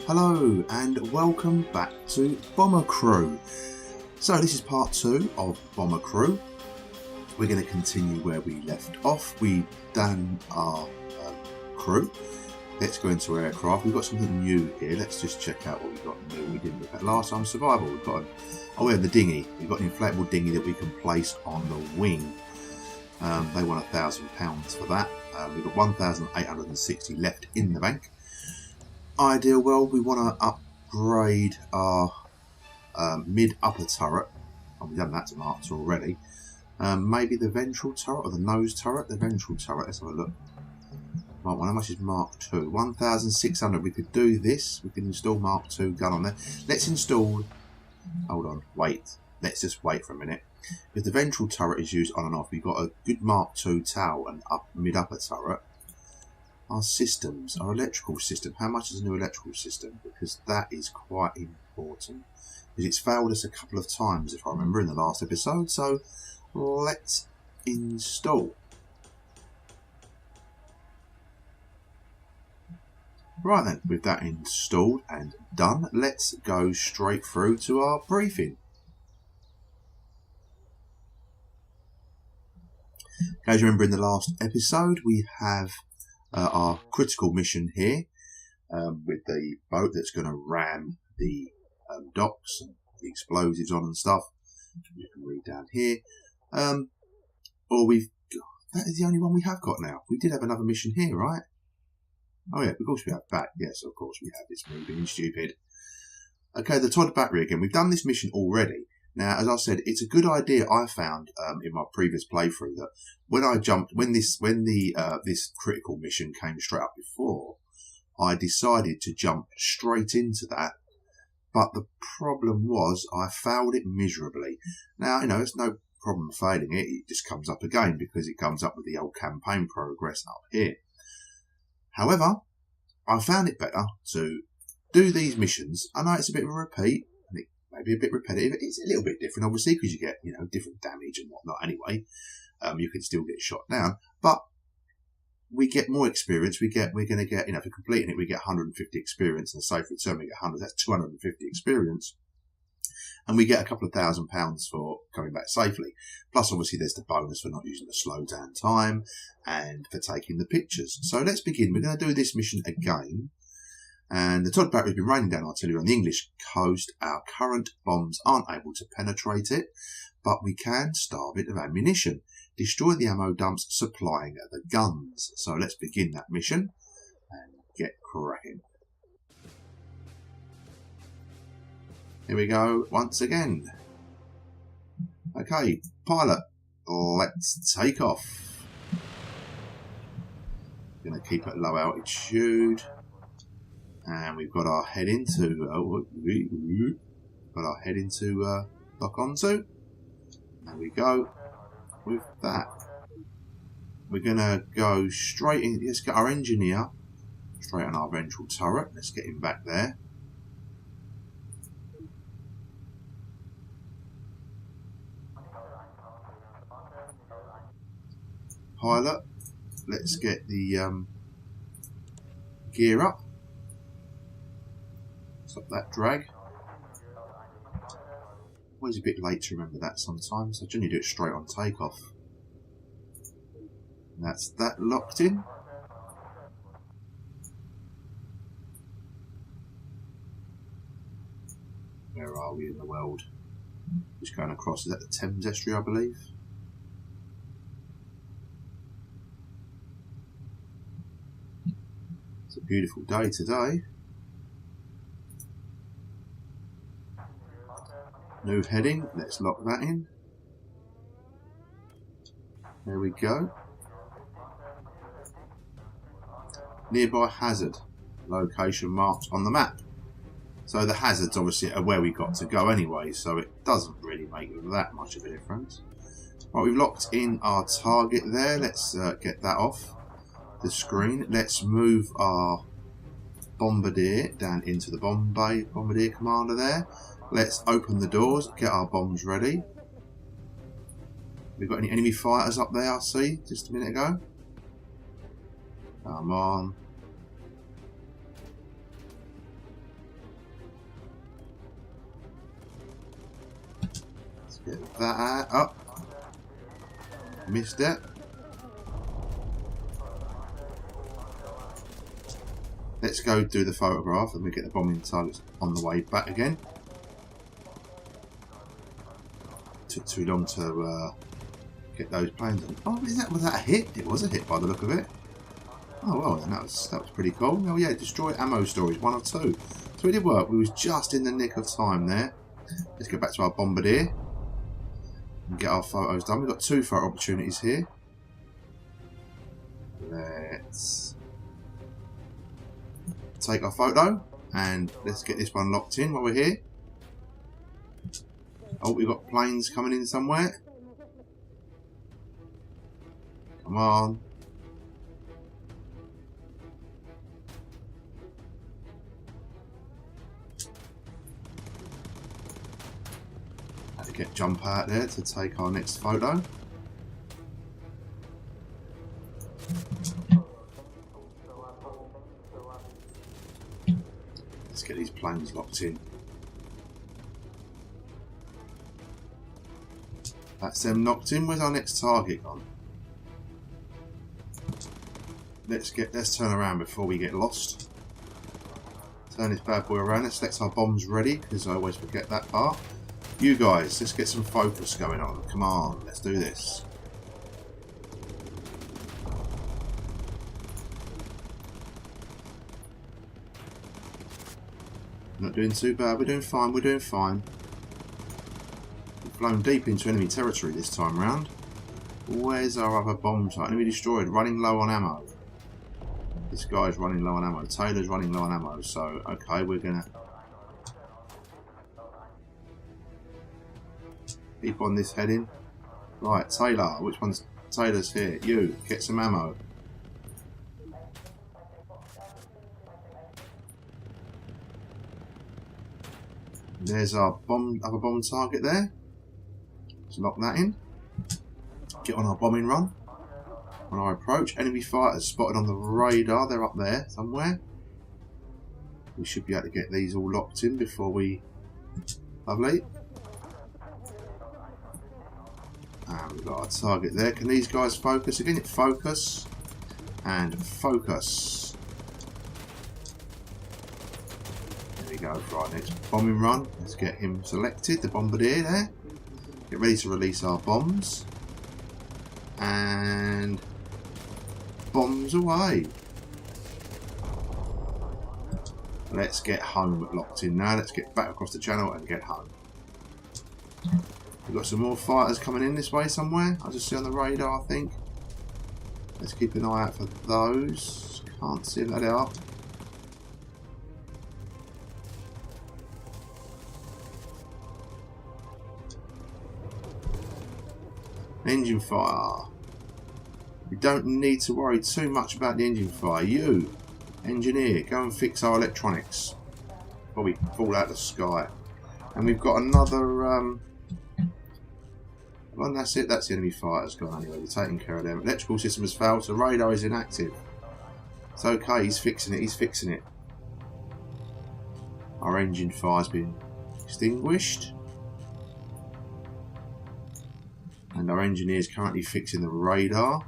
Hello and welcome back to Bomber Crew. So this is part 2 of Bomber Crew. We're going to continue where we left off. We've done our crew. Let's go into our aircraft. We've got something new here. Let's just check out what we've got new. We didn't look at last time. Survival. We've got we have the dinghy. We've got an inflatable dinghy that we can place on the wing. They want £1,000 for that. We've got 1,860 left in the bank. Ideal world, we want to upgrade our mid-upper turret. Oh, we've done that to Mark II already. Maybe the ventral turret or the nose turret. The ventral turret, let's have a look. Mark 1, how much is Mark II? 1,600. We could do this. We can install Mark II gun on there. Let's install... Hold on, wait. Let's just wait for a minute. If the ventral turret is used on and off, we've got a good Mark II tower and mid-upper turret. Our systems, our electrical system. How much is a new electrical system? Because that is quite important. Because it's failed us a couple of times, if I remember, in the last episode. So let's install. Right then, with that installed and done, let's go straight through to our briefing. As you remember in the last episode, we have our critical mission here with the boat that's going to ram the docks and the explosives on and stuff. You can read down here. That is the only one we have got now. We did have another mission here, right? Oh yeah, of course we have back. Yes, of course we have. It's me being stupid. Okay, the Todd battery again. We've done this mission already. Now, as I said, it's a good idea I found in my previous playthrough that when this critical mission came straight up before, I decided to jump straight into that. But the problem was I failed it miserably. Now, it's no problem failing it. It just comes up again because it comes up with the old campaign progress up here. However, I found it better to do these missions. I know it's a bit of a repeat. Maybe a bit repetitive. It's a little bit different, obviously, because you get, different damage and whatnot anyway. You can still get shot down, but we get more experience. We're going to get, for completing it, we get 150 experience, and a safe return, we get 100. That's 250 experience. And we get a couple of £1,000 for coming back safely. Plus, obviously, there's the bonus for not using the slow down time and for taking the pictures. So let's begin. We're going to do this mission again. And the Todd battery has been raining down artillery on the English coast. Our current bombs aren't able to penetrate it, but we can starve it of ammunition. Destroy the ammo dumps supplying the guns. So let's begin that mission and get cracking. Here we go once again. Okay, pilot, let's take off. Going to keep at low altitude. And we've got our head into lock onto. There we go. With that, we're gonna go straight in. Let's get our engineer straight on our ventral turret. Let's get him back there. Pilot, let's get the gear up. Stop that drag. Always a bit late to remember that sometimes. I generally do it straight on takeoff. And that's that locked in. Where are we in the world? Just going across, is that the Thames estuary, I believe? It's a beautiful day today. New heading, let's lock that in. There we go. Nearby hazard, location marked on the map. So the hazards obviously are where we got to go anyway, so it doesn't really make that much of a difference. Right, we've locked in our target there. Let's get that off the screen. Let's move our bombardier down into the bombardier commander there. Let's open the doors, get our bombs ready. We've got any enemy fighters up there, I see, just a minute ago. Come on. Get that up. Missed it. Let's go do the photograph and we get the bombing targets on the way back again. Took too long to get those planes on. Oh, was that a hit? It was a hit by the look of it. Oh well, then that was pretty cool. Oh yeah, destroy ammo storage, 1 or 2. So it did work. We was just in the nick of time there. Let's get back to our bombardier and get our photos done. We've got 2 photo opportunities here. Let's take our photo and let's get this one locked in while we're here. Oh, we've got planes coming in somewhere. Come on. Had to get jump out there to take our next photo. Let's get these planes locked in. That's them knocked in. Where's our next target gone? Let's turn around before we get lost. Turn this bad boy around. Let's select our bombs ready, because I always forget that part. You guys, let's get some focus going on. Come on, let's do this. Not doing too bad. We're doing fine. We're doing fine. We've flown deep into enemy territory this time round. Where's our other bomb site? Enemy destroyed. Running low on ammo. This guy's running low on ammo. Taylor's running low on ammo. So, okay, we're going to keep on this heading. Right, Taylor. Which one's Taylor's here? You, get some ammo. There's our other bomb target there. Let's lock that in. Get on our bombing run. On our approach, enemy fighters spotted on the radar. They're up there somewhere. We should be able to get these all locked in before we... Lovely. And we've got our target there. Can these guys focus again? Focus. And focus. There we go for our next bombing run. Let's get him selected, the bombardier there. Get ready to release our bombs. And... bombs away. Let's get home locked in now. Let's get back across the channel and get home. We've got some more fighters coming in this way somewhere. I just see on the radar, I think. Let's keep an eye out for those. Can't see them, they are. Engine fire. We don't need to worry too much about the engine fire. You, engineer, go and fix our electronics before we fall out of the sky. And we've got another... well, that's it. That's the enemy fighters gone anyway. We're taking care of them. Electrical system has failed, so radar is inactive. It's okay. He's fixing it. He's fixing it. Our engine fire's been extinguished. And our engineer is currently fixing the radar.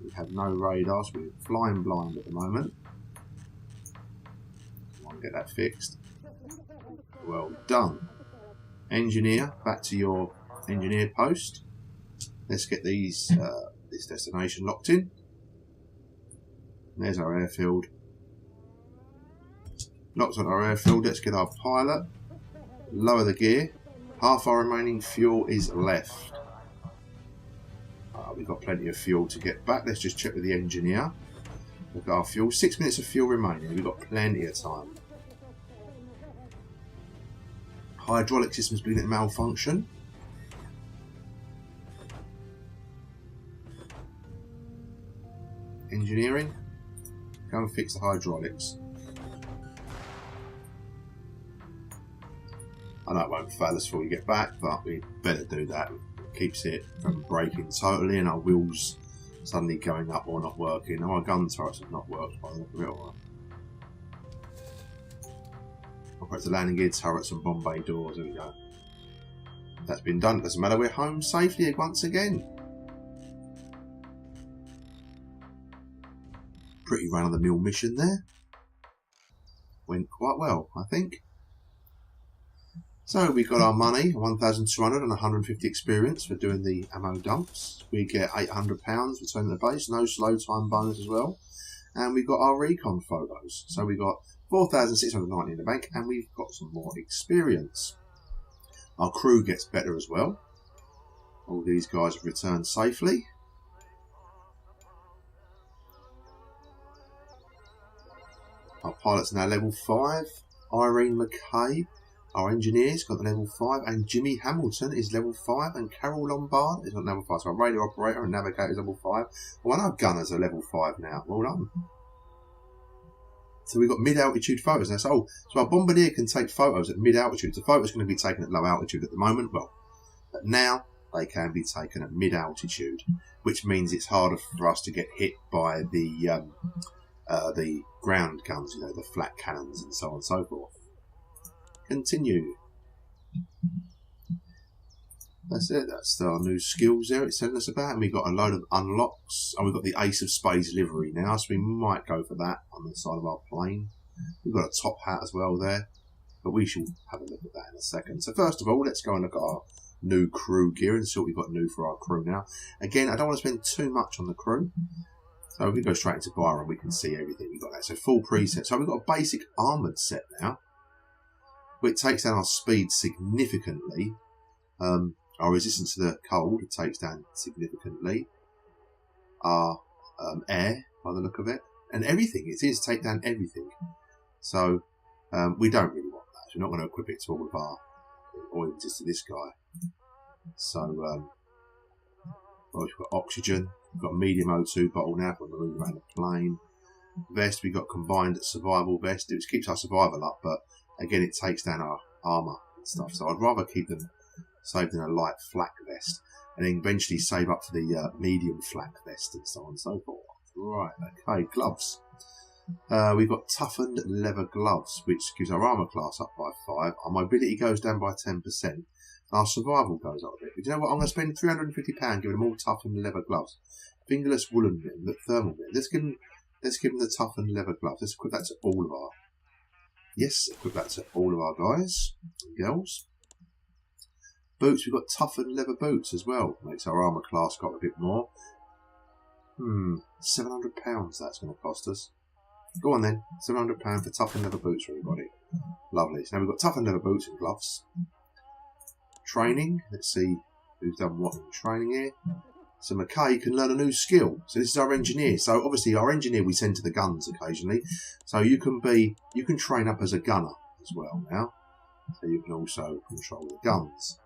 We have no radar, so we're flying blind at the moment. Come on, get that fixed. Well done. Engineer, back to your engineer post. Let's get these this destination locked in. There's our airfield. Locked on our airfield. Let's get our pilot. Lower the gear. Half our remaining fuel is left. We've got plenty of fuel to get back. Let's just check with the engineer. Look at our fuel. 6 minutes of fuel remaining. We've got plenty of time. Hydraulic system's been at malfunction. Engineering. Go and fix the hydraulics. I know it won't fail us before we get back, but we better do that. Keeps it from breaking totally and our wheels suddenly going up or not working. Our gun turrets have not worked by the look of it. All right. Operate the landing gear turrets and bomb bay doors. There we go. that's been done. Doesn't matter, we're home safely once again. Pretty run-of-the-mill mission there. Went quite well, I think. So we got our money, 1,200 and 150 experience for doing the ammo dumps. We get £800 for turning the base, no slow time bonus as well. And we got our recon photos. So we got 4,690 in the bank, and we've got some more experience. Our crew gets better as well. All these guys have returned safely. Our pilot's now level 5. Irene McKay, our engineer's got the level 5, and Jimmy Hamilton is level 5, and Carol Lombard is not level 5. So our radio operator and navigator is level 5. Well, our gunners are level 5 now. Well done. So we've got mid-altitude photos now. So our bombardier can take photos at mid-altitude. The photos going to be taken at low altitude at the moment. Well, but now they can be taken at mid-altitude, which means it's harder for us to get hit by the ground guns, you know, the flat cannons and so on and so forth. Continue. That's it. That's our new skills there it's telling us about. And we've got a load of unlocks. And we've got the Ace of Spades livery now, so we might go for that on the side of our plane. We've got a top hat as well there, but we shall have a look at that in a second. So first of all, let's go and look at our new crew gear and see what we've got new for our crew now. Again, I don't want to spend too much on the crew. So we go straight into Byron, we can see everything we've got there. So full preset. So we've got a basic armoured set now, which takes down our speed significantly. Our resistance to the cold takes down significantly. Our air, by the look of it, and everything. It seems to take down everything. So we don't really want that. We're not going to equip it to all of our, or even just to this guy. So well, we've got oxygen. We've got a medium O2 bottle now for moving around the plane. Vest, we've got combined survival vest. It keeps our survival up, but again, it takes down our armour and stuff. So I'd rather keep them saved in a light flak vest, and then eventually save up for the medium flak vest and so on and so forth. Right, okay, gloves. We've got toughened leather gloves, which gives our armour class up by 5. Our mobility goes down by 10%. Our survival goes up a bit. But you know what? I'm going to spend £350 giving them all toughened leather gloves. Fingerless woolen bit, thermal bit. Let's give them the toughened leather gloves. Let's equip that to all of our... Yes, equip that to all of our guys and girls. Boots, we've got toughened leather boots as well. Makes our armour class got a bit more. £700 that's going to cost us. Go on then, £700 for toughened leather boots for everybody. Lovely. So now we've got toughened leather boots and gloves. Training, let's see who's done what in training here. So McKay can learn a new skill. So this is our engineer. So obviously our engineer we send to the guns occasionally. So you can train up as a gunner as well now. So you can also control the guns.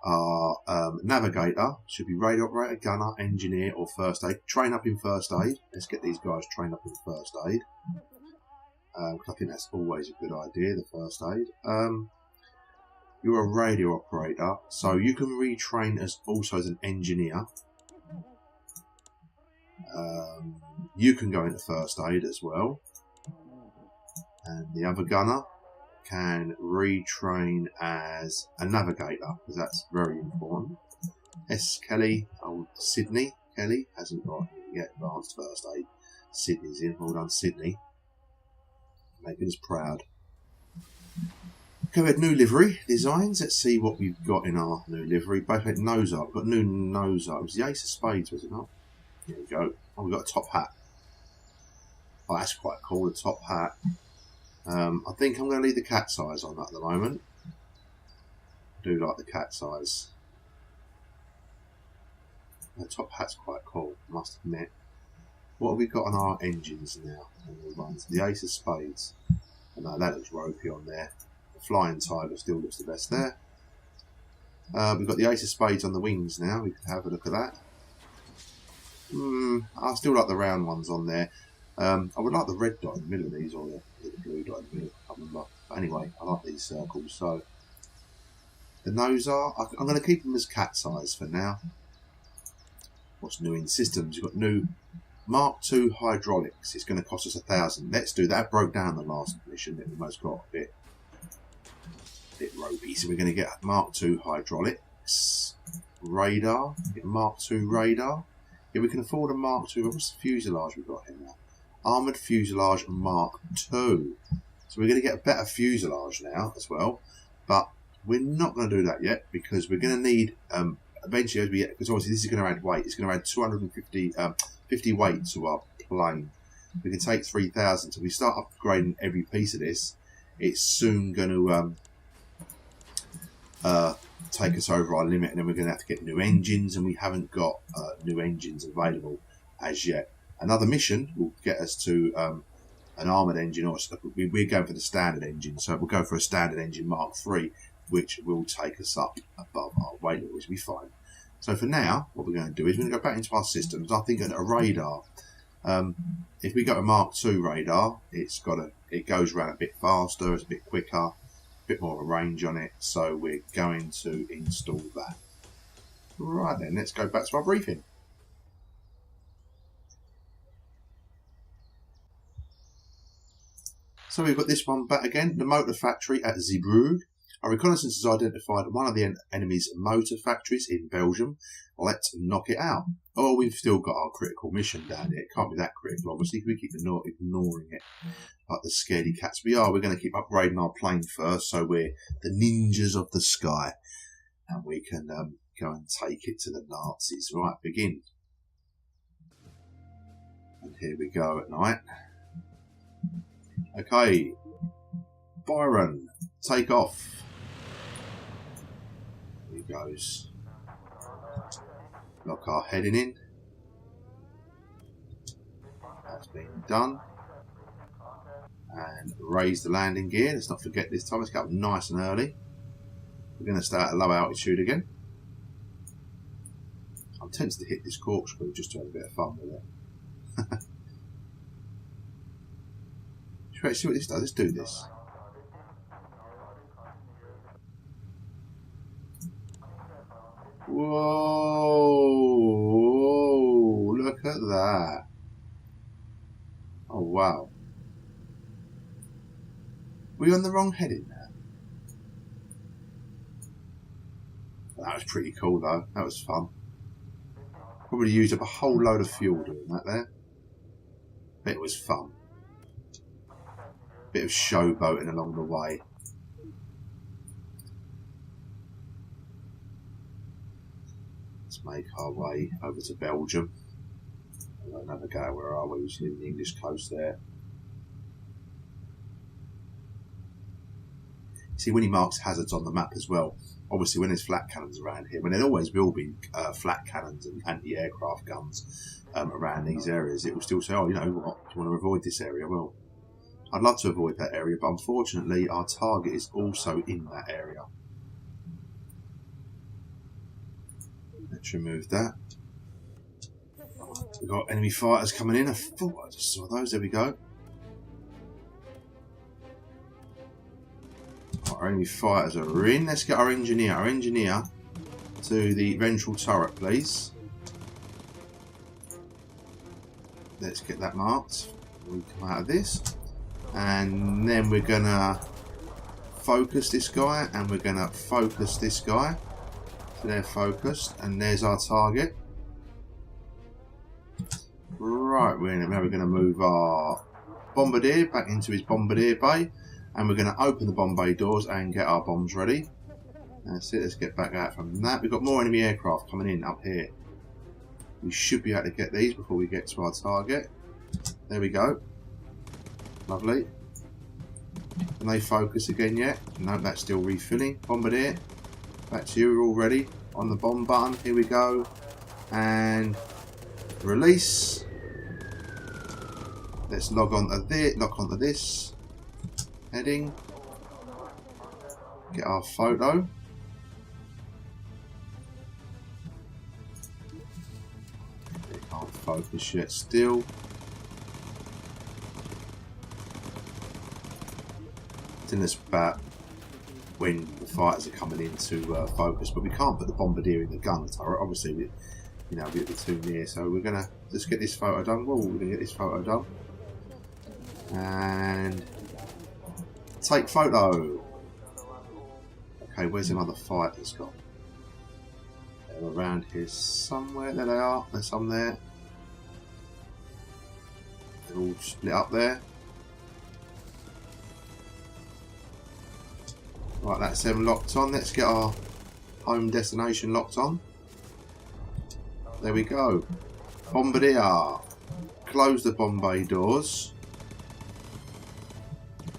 Our navigator should be radio operator, gunner, engineer, or first aid. Train up in first aid. Let's get these guys trained up in first aid. I think that's always a good idea, the first aid. You're a radio operator, so you can retrain as an engineer. You can go into first aid as well. And the other gunner can retrain as a navigator, because that's very important. S. Kelly, Sydney Kelly hasn't got yet advanced first aid. Sydney's in. Well done, Sydney. Making us proud. Okay, we had new livery designs. Let's see what we've got in our new livery. Both had nose art. We've got new nose art. It was the Ace of Spades, was it not? Here we go. Oh, we've got a top hat. Oh, that's quite cool, a top hat. I think I'm going to leave the cat's eyes on that at the moment. I do like the cat's eyes. The top hat's quite cool, I must admit. What have we got on our engines now? The Ace of Spades. Oh, no, that looks ropey on there. The Flying Tiger still looks the best there. We've got the Ace of Spades on the wings now. We can have a look at that. I still like the round ones on there. I would like the red dot in the middle of these, or the blue dot in the middle. I can't remember. But anyway, I like these circles. So the nose art, I'm going to keep them as cat's eyes for now. What's new in systems? You've got new Mark II hydraulics. It's going to cost us 1,000. Let's do that. Broke down the last mission. It almost got a bit bit ropey. So we're going to get Mark II hydraulics, radar, get Mark II radar. Yeah, we can afford a Mark II. What's the fuselage we've got here now? Armoured fuselage Mark II. So we're going to get a better fuselage now as well. But we're not going to do that yet because we're going to need, eventually, as we get, because obviously this is going to add weight. It's going to add 50 weight to our plane. We can take 3,000. So if we start upgrading every piece of this, it's soon going to take us over our limit, and then we're going to have to get new engines, and we haven't got new engines available as yet. Another mission will get us to an armoured engine, or we're going for the standard engine, so we'll go for a standard engine Mark III, which will take us up above our weight level, which will be fine. So for now, what we're going to do is we're going to go back into our systems. I think at a radar, if we go to Mark II radar, it goes around a bit faster, it's a bit quicker, a bit more of a range on it, so we're going to install that. Right then, let's go back to our briefing. So we've got this one back again, the motor factory at Zeebrugge. Our reconnaissance has identified one of the enemy's motor factories in Belgium. Let's knock it out. Oh, we've still got our critical mission down here. It can't be that critical, obviously, because we keep ignoring it. Like the scaredy cats we are, we're going to keep upgrading our plane first, so we're the ninjas of the sky. And we can go and take it to the Nazis. Right, begin. And here we go at night. Okay, Byron, take off. Here he goes. Lock our heading in. That's been done. And raise the landing gear. Let's not forget this time. Let's get up nice and early. We're going to start at low altitude again. I'm tempted to hit this corkscrew just to have a bit of fun with it. Let's see what this does. Let's do this. Whoa! Look at that. Oh wow. We're on the wrong heading now. That was pretty cool though. That was fun. Probably used up a whole load of fuel doing that there. But it was fun. Bit of showboating along the way. Let's make our way over to Belgium. Another go. Where are we? We're in the English coast there. See, when he marks hazards on the map as well, obviously when there's flat cannons around here, when there always will be flat cannons and anti-aircraft guns around these areas, it will still say, oh, you know what, do you want to avoid this area? Well, I'd love to avoid that area, but unfortunately our target is also in that area. Let's remove that. We've got enemy fighters coming in. I thought I just saw those. There we go. Our enemy fighters are in. Let's get our engineer to the ventral turret, please. Let's get that marked. We come out of this. And then we're going to focus this guy, and we're going to focus this guy. So they're focused, and there's our target. Right, now we're going to move our bombardier back into his bombardier bay, and we're going to open the bomb bay doors and get our bombs ready. That's it, let's get back out from that. We've got more enemy aircraft coming in up here. We should be able to get these before we get to our target. There we go. Lovely. Can they focus again yet? No, that's still refilling. Bombardier, back to you. We're all ready. On the bomb button. Here we go. And release. Let's lock onto this. Heading. Get our photo. It can't focus yet still. I think that's about when the fighters are coming in to focus, but we can't put the bombardier in the gun turret. Obviously, we're too near, so we're gonna just get this photo done. Well, we're gonna get this photo done and take photo. Okay, where's them other fighters gone? They're around here somewhere. There they are. There's some there. They're all split up there. Right, that's them locked on. Let's get our home destination locked on. There we go. Bombardier. Close the bomb bay doors.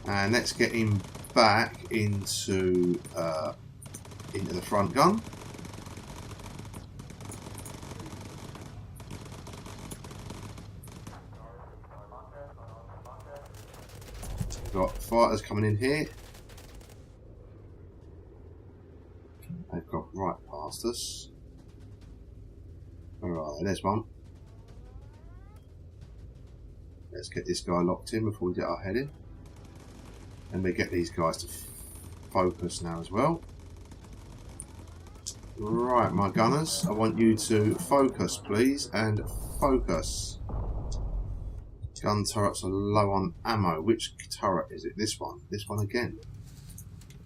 And let's get him back into the front gun. We've got fighters coming in here. They've got right past us. Alright, there's one. Let's get this guy locked in before we get our head in. And we get these guys to focus now as well. Right, my gunners, I want you to focus, please, and focus. Gun turrets are low on ammo. Which turret is it? This one. This one again.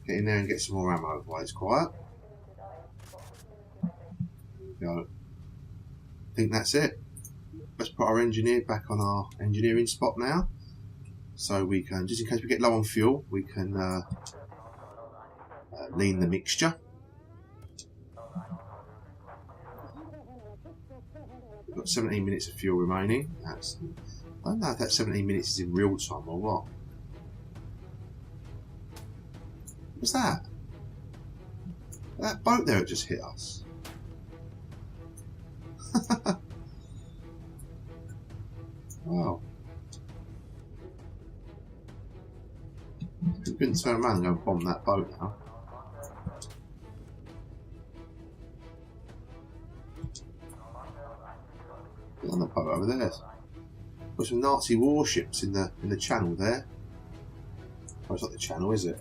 Get in there and get some more ammo while it's quiet. There we go. I think that's it. Let's put our engineer back on our engineering spot now. So we can, just in case we get low on fuel, we can lean the mixture. We've got 17 minutes of fuel remaining. That's, I don't know if that 17 minutes is in real time or what. What's that? That boat there just hit us. Wow. We couldn't turn around and go and bomb that boat now. Get on the boat over there. Got some Nazi warships in the channel there. Oh, it's not the channel, is it?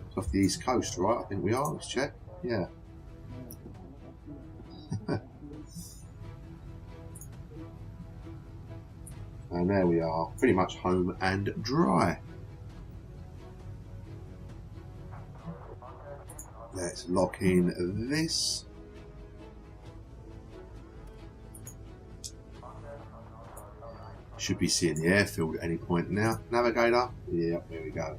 It's off the east coast, right? I think we are. Let's check. Yeah. And there we are, pretty much home and dry. Let's lock in this. Should be seeing the airfield at any point now. Navigator, yeah, there we go.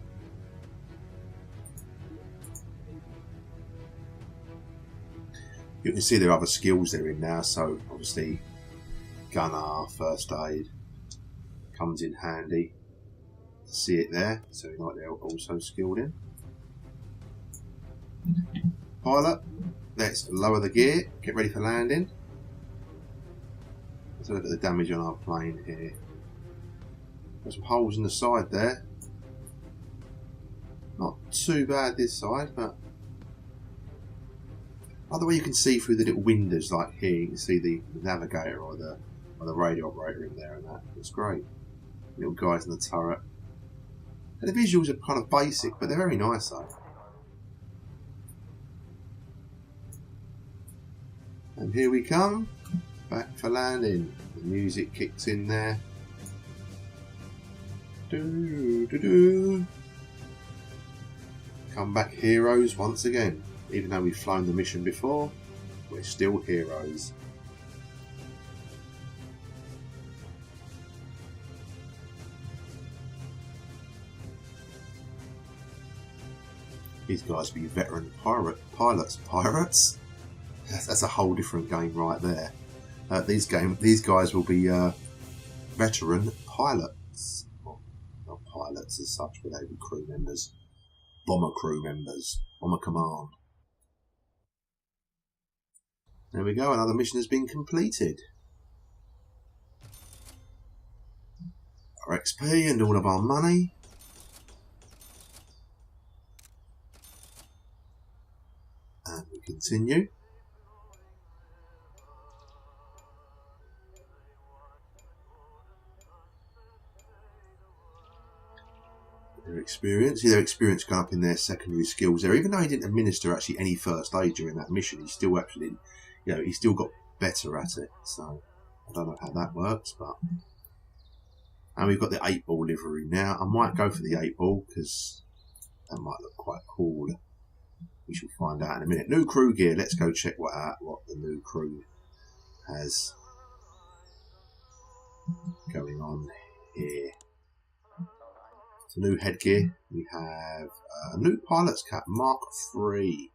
You can see there are other skills they're in now, so obviously gunner, first aid comes in handy. See it there, so like they're also skilled in. Pilot, let's lower the gear, get ready for landing. Let's look at the damage on our plane here. Got some holes in the side there. Not too bad this side, but other way you can see through the little windows, like here, you can see the navigator or the radio operator in there, and that looks great. Little guys in the turret. And the visuals are kind of basic, but they're very nice though. And here we come, back for landing. The music kicks in there. Doo, doo, doo. Come back heroes once again. Even though we've flown the mission before, we're still heroes. These guys be veteran pirates. That's a whole different game right there. These guys will be veteran pilots. Well, not pilots as such, but they will be crew members. Bomber crew members. Bomber command. There we go, another mission has been completed. Our XP and all of our money. And we continue. Their experience. See their experience going up in their secondary skills there. Even though he didn't administer actually any first aid during that mission, he still actually, you know, he still got better at it. So I don't know how that works, but. And we've got the 8-ball livery now. I might go for the 8-ball because that might look quite cool. We shall find out in a minute. New crew gear. Let's go check what the new crew has going on here. It's a new headgear. We have a new pilot's cap, Mark III.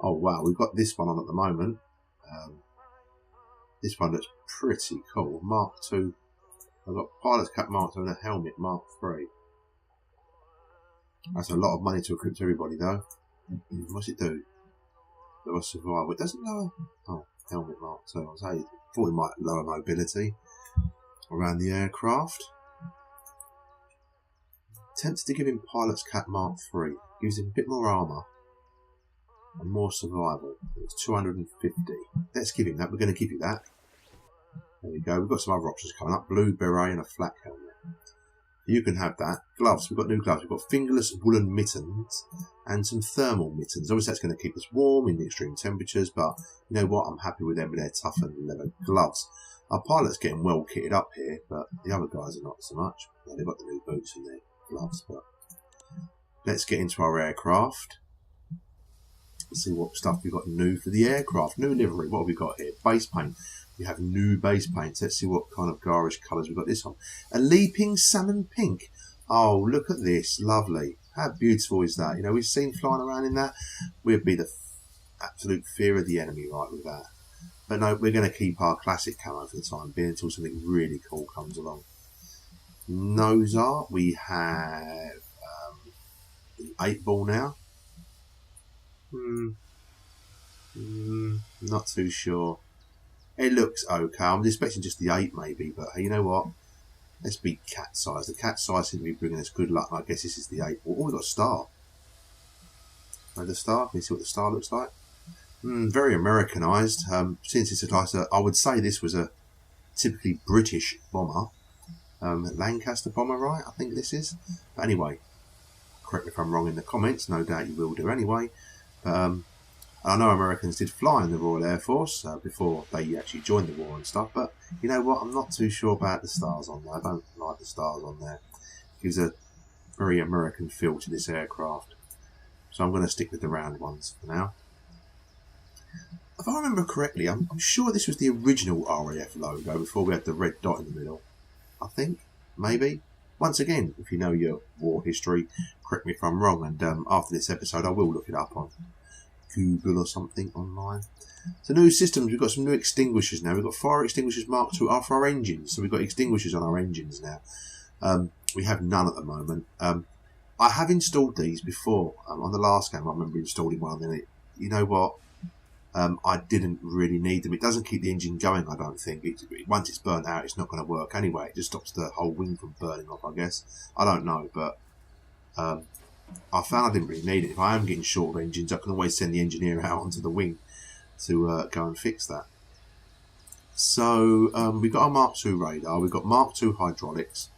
Oh wow, we've got this one on at the moment. This one looks pretty cool. Mark II. I've got pilot's cap Mark II and a helmet Mark III. That's a lot of money to equip to everybody though. What's it do? Lower survival. It doesn't lower. Oh, helmet Mark II. I thought it might lower mobility around the aircraft. Tempted to give him pilot's cap Mark III. Gives him a bit more armour and more survival. It's 250. Let's give him that. We're going to give you that. There we go. We've got some other options coming up. Blue beret and a flat helmet. You can have that. Gloves. We've got new gloves. We've got fingerless woolen mittens and some thermal mittens. Obviously that's going to keep us warm in the extreme temperatures, but you know what? I'm happy with them with their toughened leather gloves. Our pilot's getting well kitted up here, but the other guys are not so much. Yeah, they've got the new boots and their gloves, but let's get into our aircraft. Let's see what stuff we've got new for the aircraft. New livery. What have we got here? Base paint. We have new base paints. Let's see what kind of garish colours we've got this on. A leaping salmon pink. Oh, look at this. Lovely. How beautiful is that? You know, we've seen flying around in that. We'd be the absolute fear of the enemy right with that. But no, we're going to keep our classic camo for the time being until something really cool comes along. Nose art. We have the 8-ball now. Not too sure. It looks okay. I'm expecting just the 8 maybe, but you know what? Let's be cat size. The cat size seems to be bringing us good luck. I guess this is the 8. Oh, we've got a star. The star. Can you see what the star looks like? Very Americanized. Since it's I would say this was a typically British bomber. Lancaster bomber, right? I think this is. But anyway, correct me if I'm wrong in the comments. No doubt you will do anyway. I know Americans did fly in the Royal Air Force before they actually joined the war and stuff, but you know what? I'm not too sure about the stars on there. I don't like the stars on there. It gives a very American feel to this aircraft. So I'm going to stick with the round ones for now. If I remember correctly, I'm sure this was the original RAF logo before we had the red dot in the middle. I think, maybe. Once again, if you know your war history, correct me if I'm wrong, and after this episode I will look it up on Google or something online. So new systems, we've got some new extinguishers now. We've got fire extinguishers Mark II for our engines. So we've got extinguishers on our engines now. We have none at the moment. I have installed these before. On the last game I remember installing one, and you know what? I didn't really need them. It doesn't keep the engine going, I don't think. Once it's burnt out, it's not going to work anyway. It just stops the whole wing from burning off, I guess. I don't know, but I found I didn't really need it. If I am getting short of engines, I can always send the engineer out onto the wing to go and fix that. So we've got our Mark II radar, we've got Mark II hydraulics,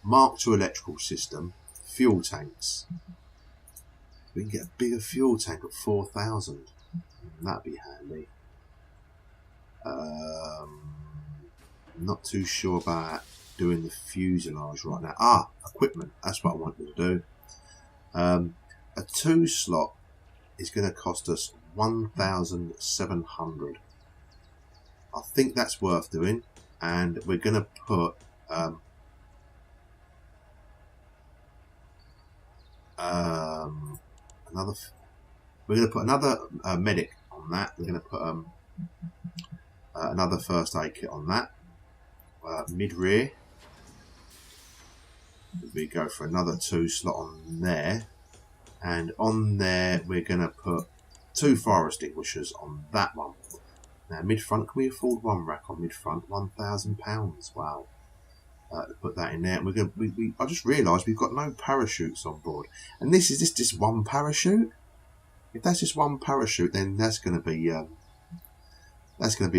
Mark II electrical system, fuel tanks. We can get a bigger fuel tank at 4,000. That'd be handy. Not too sure about doing the fuselage right now. Equipment. That's what I wanted to do. A 2 slot is going to cost us 1,700. I think that's worth doing, and we're going to put another. We're going to put another medic on that. We're going to put another first aid kit on that. Mid rear. We go for another 2 slot on there, and on there we're going to put 2 fire extinguishers on that one. Now mid front, can we afford 1 rack on mid front? £1,000. Wow. Put that in there. And we're going. I just realised we've got no parachutes on board, and this is just 1 parachute. If that's just 1 parachute, then that's going to be a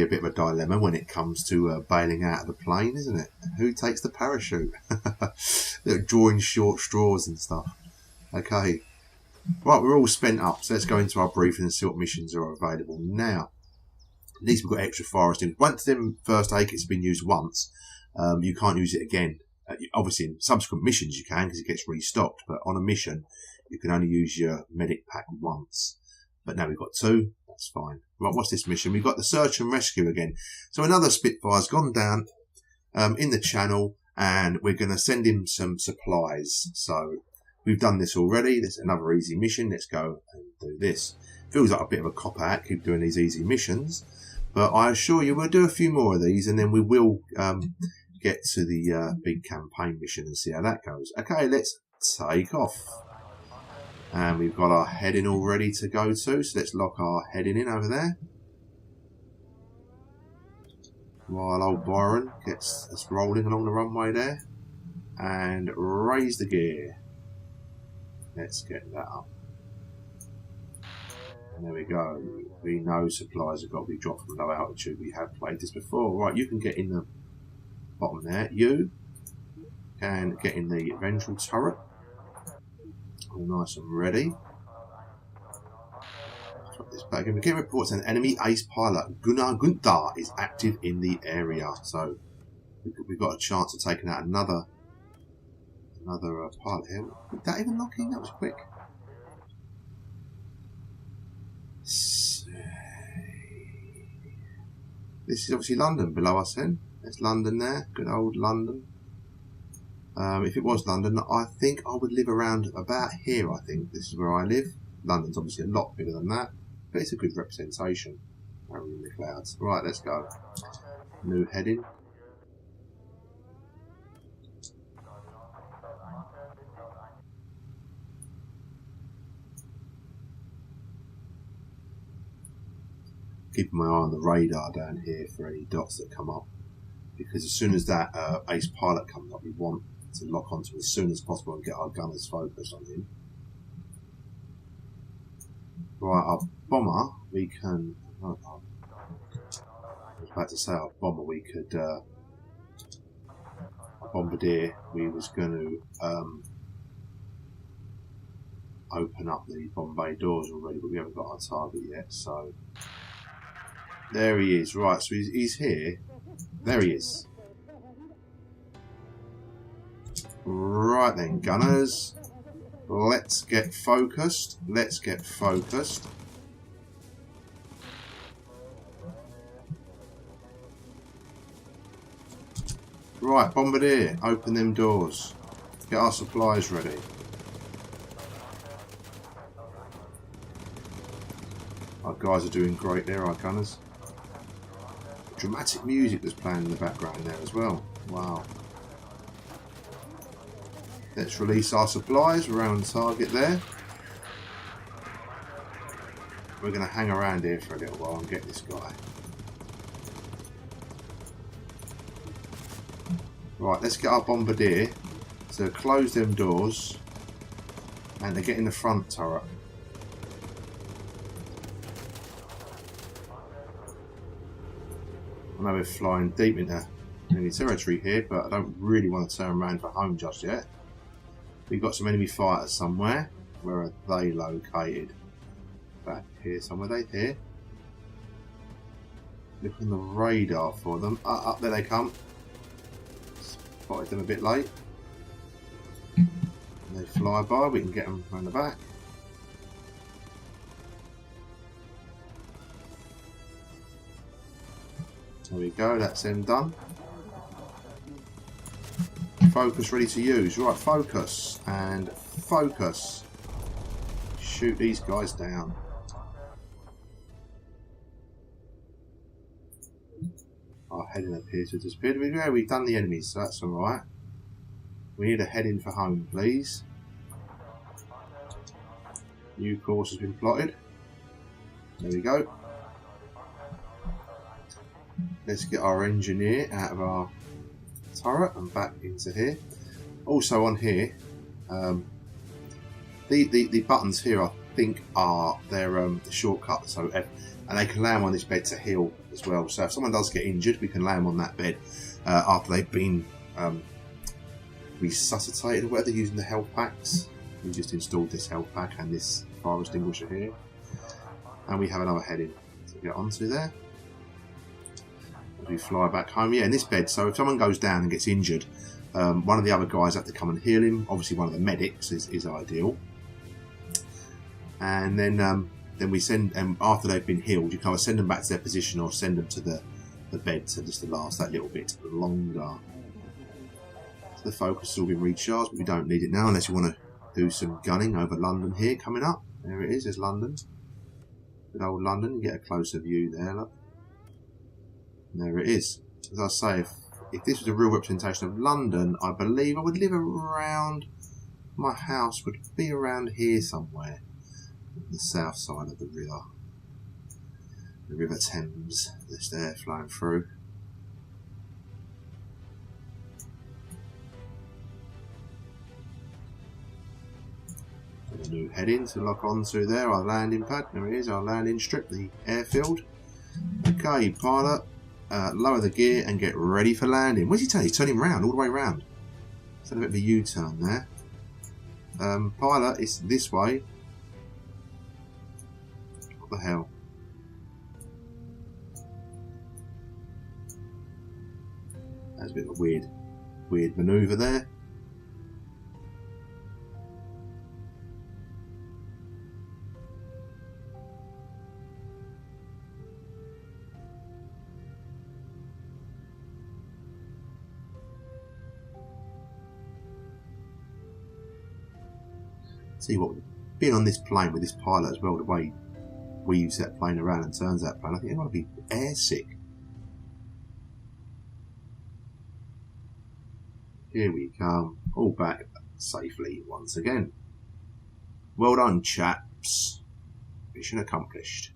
bit of a dilemma when it comes to bailing out of the plane, isn't it? Who takes the parachute? They're drawing short straws and stuff. Okay. Right, we're all spent up, so let's go into our briefing and see what missions are available now. At least we've got extra fire extinguishers. Once them first aid kits have been used once, you can't use it again. Obviously, in subsequent missions you can, because it gets restocked, but on a mission, you can only use your medic pack once. but now we've got 2. That's fine. Right, what's this mission? We've got the search and rescue again. So another Spitfire's gone down in the channel, and we're going to send him some supplies. So we've done this already. There's another easy mission. Let's go and do this. Feels like a bit of a cop-out, keep doing these easy missions, but I assure you we'll do a few more of these, and then we will get to the big campaign mission and see how that goes. Okay, let's take off. And we've got our heading all ready to go to, so let's lock our heading in over there. While old Byron gets us rolling along the runway there. And raise the gear. Let's get that up. And there we go. We know supplies have got to be dropped from low altitude. We have played this before. Right, you can get in the bottom there. You can get in the ventral turret. All nice and ready. Drop this back in. We get reports an enemy ace pilot, Gunnar Gunther, is active in the area. So we've got a chance of taking out another pilot here. Did that even lock in? That was quick. This is obviously London below us then. There's London there. Good old London. If it was London, I think I would live around about here, I think. This is where I live. London's obviously a lot bigger than that, but it's a good representation. We're in the clouds. Right, let's go. New heading. Keeping my eye on the radar down here for any dots that come up, because as soon as that ace pilot comes up, we want to lock onto as soon as possible and get our gunners focused on him. Right, our bomber, we can... I was about to say our bomber, we could... our bombardier, we was going to open up the bomb bay doors already, but we haven't got our target yet, so... There he is. Right, so he's here. There he is. Right then, gunners. Let's get focused. Let's get focused. Right, bombardier, open them doors. Get our supplies ready. Our guys are doing great there, our gunners. Dramatic music that's playing in the background there as well. Wow. Let's release our supplies. We're on target there. We're going to hang around here for a little while and get this guy. Right, let's get our bombardier to close them doors and to get in the front turret. I know we're flying deep into enemy territory here, but I don't really want to turn around for home just yet. We've got some enemy fighters somewhere. Where are they located? Back here somewhere. They here. Look on the radar for them. Up there they come. Spotted them a bit late. And they fly by. We can get them around the back. There we go, that's them done. Focus ready to use. Right, focus and focus. Shoot these guys down. Our heading appears to have disappeared. We've done the enemies, so that's alright. We need a heading for home, please. New course has been plotted. There we go. Let's get our engineer out of our turret and back into here. Also on here, the buttons here I think are their the shortcut, so and they can land on this bed to heal as well. So if someone does get injured, we can land on that bed after they've been resuscitated or whatever, using the health packs. We just installed this health pack and this fire extinguisher here, and we have another heading to get onto there. We fly back home. Yeah, in this bed, so if someone goes down and gets injured, one of the other guys have to come and heal him. Obviously one of the medics is ideal. And then then we send them after they've been healed. You can either send them back to their position or send them to the bed, so just to last that little bit longer. So the focus has all been recharged, but we don't need it now unless you want to do some gunning over London here coming up. There it is. There's London. Good old London. You get a closer view there. Look. And there it is. As I say, if this was a real representation of London, I believe I would live around. My house would be around here somewhere, the south side of the River Thames. That's there flowing through. A new heading to lock onto there. Our landing pad. There it is. Our landing strip, the airfield. Okay, pilot. Lower the gear and get ready for landing. What's he telling you? He's turning round, all the way round. It's a bit of a U-turn there. Pilot, it's this way. What the hell? That's a bit of a weird manoeuvre there. See what, being on this plane with this pilot as well, the way he weaves that plane around and turns that plane, I think he might be airsick. Here we come, all back safely once again. Well done, chaps. Mission accomplished.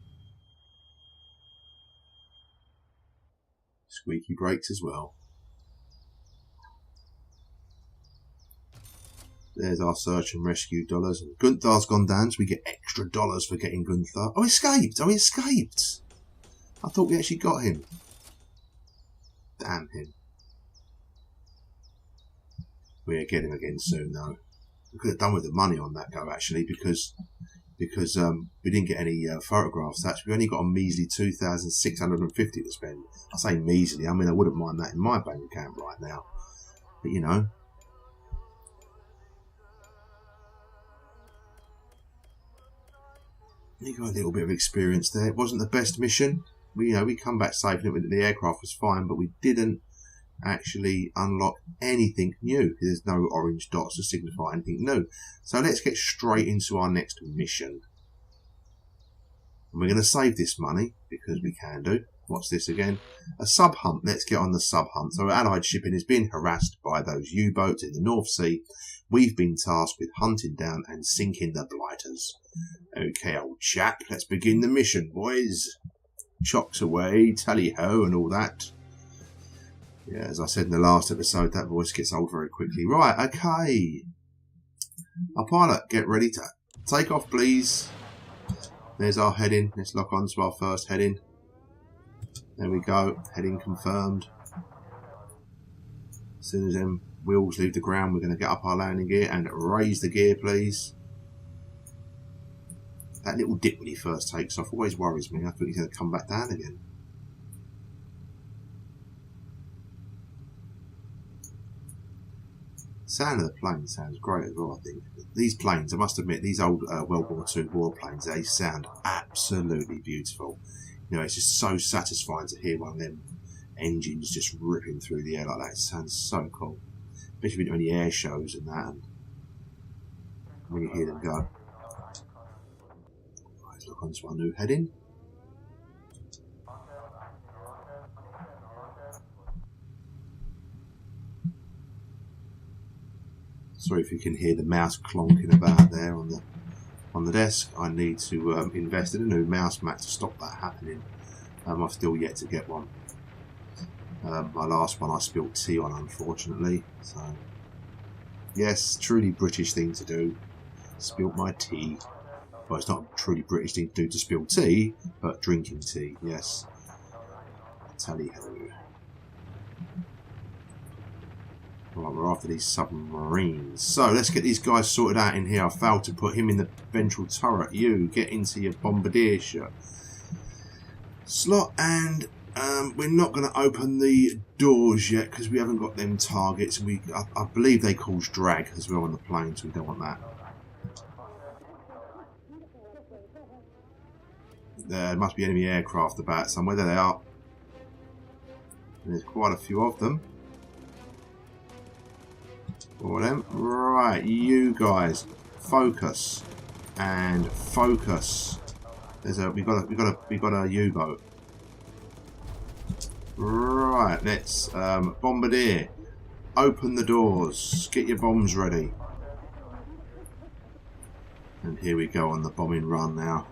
Squeaky brakes as well. There's our search and rescue dollars. And Gunther's gone down, so we get extra dollars for getting Gunther. Oh, he escaped! Oh, he escaped! I thought we actually got him. Damn him. We'll get him again soon, though. We could have done with the money on that go, actually, because we didn't get any photographs. Actually, we only got a measly 2,650 to spend. I say measly, I mean, I wouldn't mind that in my bank account right now. But, you know. You got a little bit of experience there. It wasn't the best mission. We come back safe and the aircraft was fine, but we didn't actually unlock anything new. There's no orange dots to signify anything new. So let's get straight into our next mission. And we're going to save this money because we can do. What's this again? A sub hunt. Let's get on the sub hunt. So Allied shipping is being harassed by those U-boats in the North Sea. We've been tasked with hunting down and sinking the blighters. Okay, old chap, let's begin the mission, boys. Chocks away, tally-ho and all that. Yeah, as I said in the last episode, that voice gets old very quickly. Right, okay. Our pilot, get ready to take off, please. There's our heading. Let's lock on to our first heading. There we go. Heading confirmed. As soon as them wheels leave the ground, we're going to get up our landing gear and raise the gear, please. That little dip when he first takes off always worries me. I think he's going to come back down again. Sound of the plane sounds great as well, I think. These planes, I must admit, these old World War II warplanes, they sound absolutely beautiful. You know, it's just so satisfying to hear one of them engines just ripping through the air like that. It sounds so cool. Especially when you're in the air shows and that, and when you hear them go. Let's look onto our new heading. Sorry if you can hear the mouse clonking about there on the desk. I need to invest in a new mouse mat to stop that happening. I've still yet to get one. My last one I spilled tea on, unfortunately. So, yes, truly British thing to do. Spilt my tea. Well, it's not a truly British thing to do to spill tea, but drinking tea, yes. Tally-ho. Right, we're after these submarines. So, let's get these guys sorted out in here. I failed to put him in the ventral turret. You, get into your bombardier slot, and we're not going to open the doors yet because we haven't got them targets. I believe they cause drag as well on the plane, so we don't want that. there must be enemy aircraft about somewhere. There they are. There's quite a few of them. All of them. Right, you guys, focus and focus. There's a we got a U-boat. Right, let's bombardier. Open the doors. Get your bombs ready. And here we go on the bombing run now.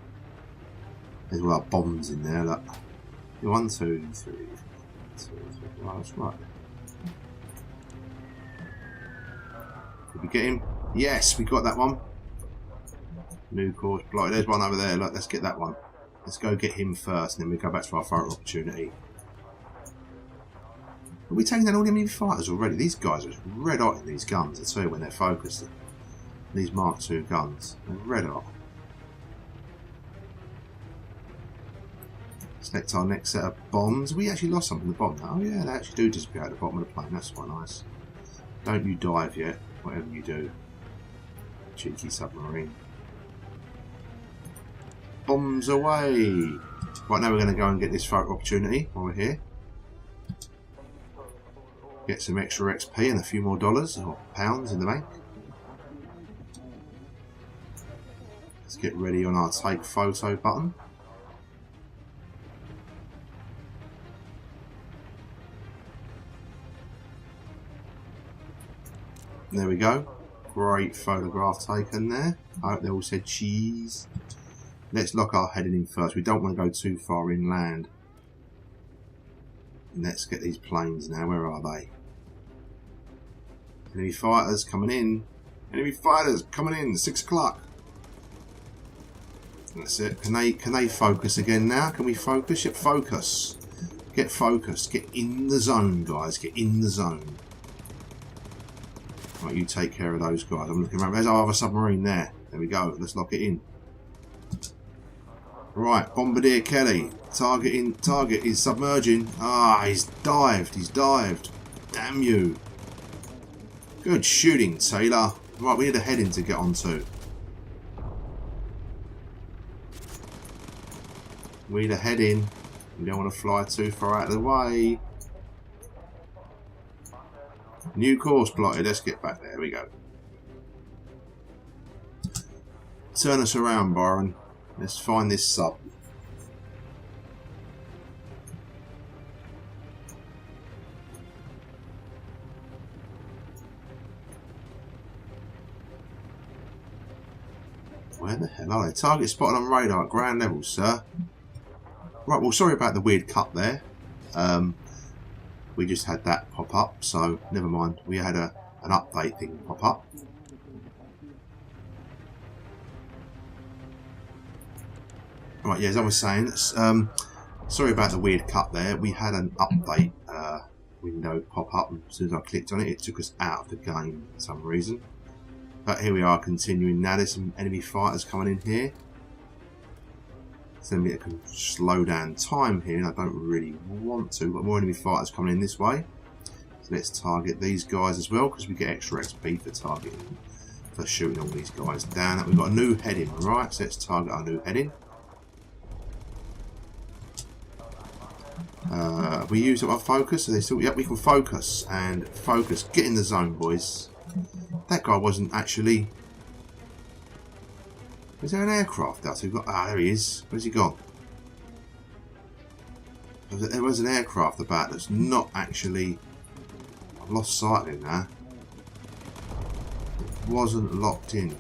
There's all our bombs in there. Look. 1, 2, 3, 4, 2, 3. Oh, that's right. Did we get him? Yes, we got that one. New course plotted. There's one over there. Look, let's get that one. Let's go get him first, and then we go back to our photo opportunity. Are we taking down all the enemy fighters already? These guys are red hot in these guns. I tell you when they're focused. These Mark II guns. They're red hot. Select our next set of bombs. We actually lost something in the bottom now. Oh yeah, they actually do disappear at the bottom of the plane. That's quite nice. Don't you dive yet, whatever you do. Cheeky submarine. Bombs away! Right, now we're going to go and get this photo opportunity while we're here. Get some extra XP and a few more dollars or pounds in the bank. Let's get ready on our take photo button. There we go. Great photograph taken there. I hope they all said cheese. Let's lock our heading in first. We don't want to go too far inland. Let's get these planes now. Where are they? Enemy fighters coming in. Enemy fighters coming in. 6 o'clock. That's it. Can they focus again now? Can we focus? Yep, focus. Get focused. Get in the zone, guys. Get in the zone. Right, you take care of those guys. I'm looking around. There's our other submarine there. There we go. Let's lock it in. Right, Bombardier Kelly. Target is submerging. Ah, he's dived. He's dived. Damn you. Good shooting, Taylor. Right, we need a heading to get onto. We need a heading. We don't want to fly too far out of the way. New course plotted. Let's get back there. There we go. Turn us around, Byron. Let's find this sub. Where the hell are they? Target spotted on radar at ground level, sir. Right, well, sorry about the weird cut there. We just had that pop up, so never mind. We had an update thing pop up. Right, yeah, as I was saying, sorry about the weird cut there. We had an update window pop up, and as soon as I clicked on it, it took us out of the game for some reason. But here we are, continuing now. There's some enemy fighters coming in here. So we can slow down time here, and I don't really want to, but more enemy fighters coming in this way. So let's target these guys as well, because we get extra XP for targeting, for shooting all these guys down. We've got a new heading, right? So let's target our new heading. We use our focus, so they still, yep, we can focus and focus. Get in the zone, boys. That guy wasn't actually. Is there an aircraft out? So we've got, there he is. Where's he gone? There was an aircraft about that's not actually. I've lost sight of him now. It wasn't locked in.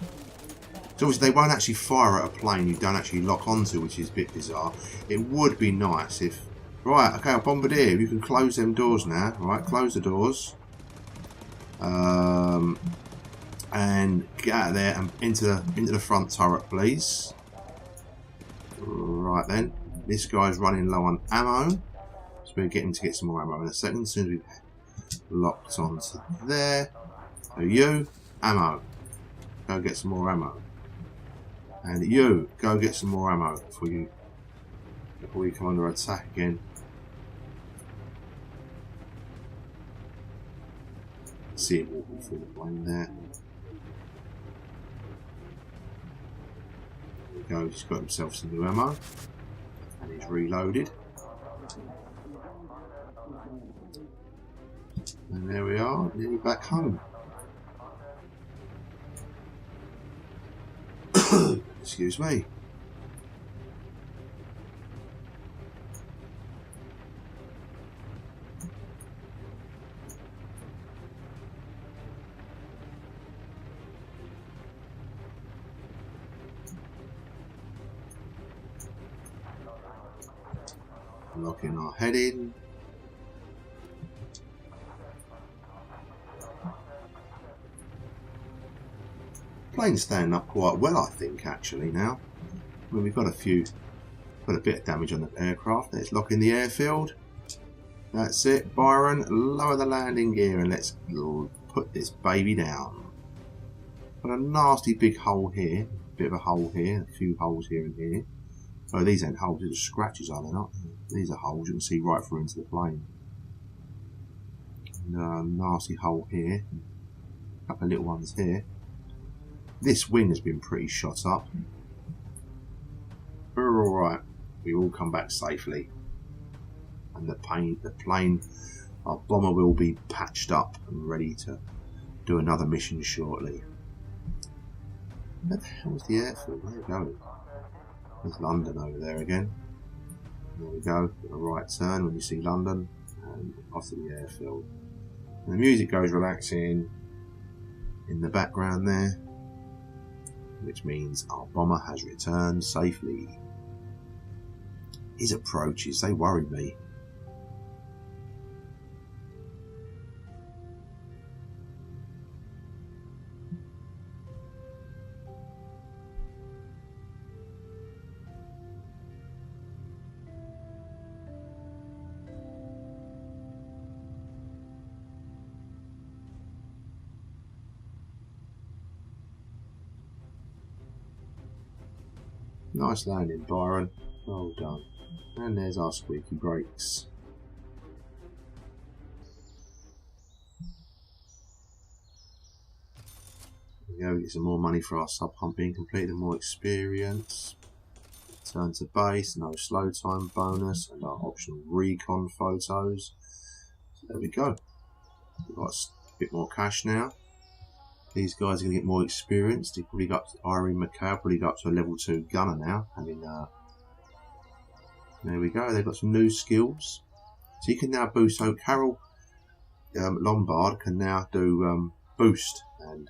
So obviously they won't actually fire at a plane you don't actually lock onto, which is a bit bizarre. It would be nice if. Right, okay, our bombardier. You can close them doors now. Right, close the doors. And get out of there and into the front turret, please. Right then, this guy's running low on ammo, so we'll get him to get some more ammo in a second. As soon as we've locked onto there, so you ammo, go get some more ammo, and you go get some more ammo before you come under attack again. See him walking through the plane there. There we go, he's got himself some new ammo. And he's reloaded. And there we are, nearly back home. Excuse me. Locking our head in. Plane's standing up quite well, I think, actually, now. I mean, we've got a bit of damage on the aircraft. Let's lock in the airfield. That's it, Byron. Lower the landing gear and let's put this baby down. Got a nasty big hole here. Bit of a hole here. A few holes here and here. Oh, these ain't holes, these are scratches, are they not? These are holes you can see right through into the plane. And a nasty hole here. A couple of little ones here. This wing has been pretty shot up. We're alright. We all come back safely. And the plane, our bomber will be patched up and ready to do another mission shortly. Where the hell was the airfield? There we go. There's London over there again. There we go. A right turn when you see London. And off to the airfield. And the music goes relaxing in the background there. Which means our bomber has returned safely. His approaches, they worry me. Nice landing, Byron. Well done. And there's our squeaky brakes. There we go, we get some more money for our sub hunt being completed and more experience. Return to base, no slow time bonus, and our optional recon photos. So there we go. We've got a bit more cash now. These guys are going to get more experience. They probably got Irene McCall, probably got up to a level 2 gunner now. There we go. They've got some new skills. So you can now boost. So Carol Lombard can now do boost and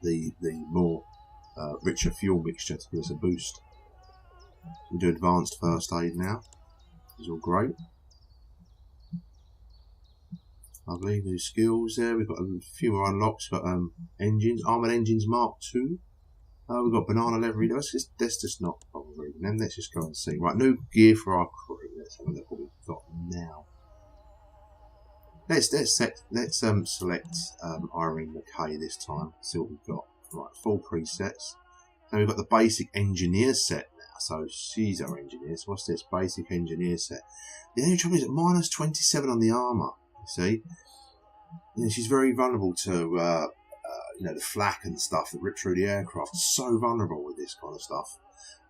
the more richer fuel mixture to give us a boost. We do advanced first aid now. It's all great. Lovely, new skills there. We've got a few more unlocks. We've got engines, armoured engines Mark II. We've got banana livery. Let's just not bother reading them. Let's just go and see. Right, new gear for our crew. Let's have a look what we've got now. Let's select Irene McKay this time. See what we've got. Right, full presets. Now we've got the basic engineer set now. So she's our engineer. So what's this? Basic engineer set. The only trouble is at minus 27 on the armour. See, she's very vulnerable to the flak and stuff that rip through the aircraft. So vulnerable with this kind of stuff.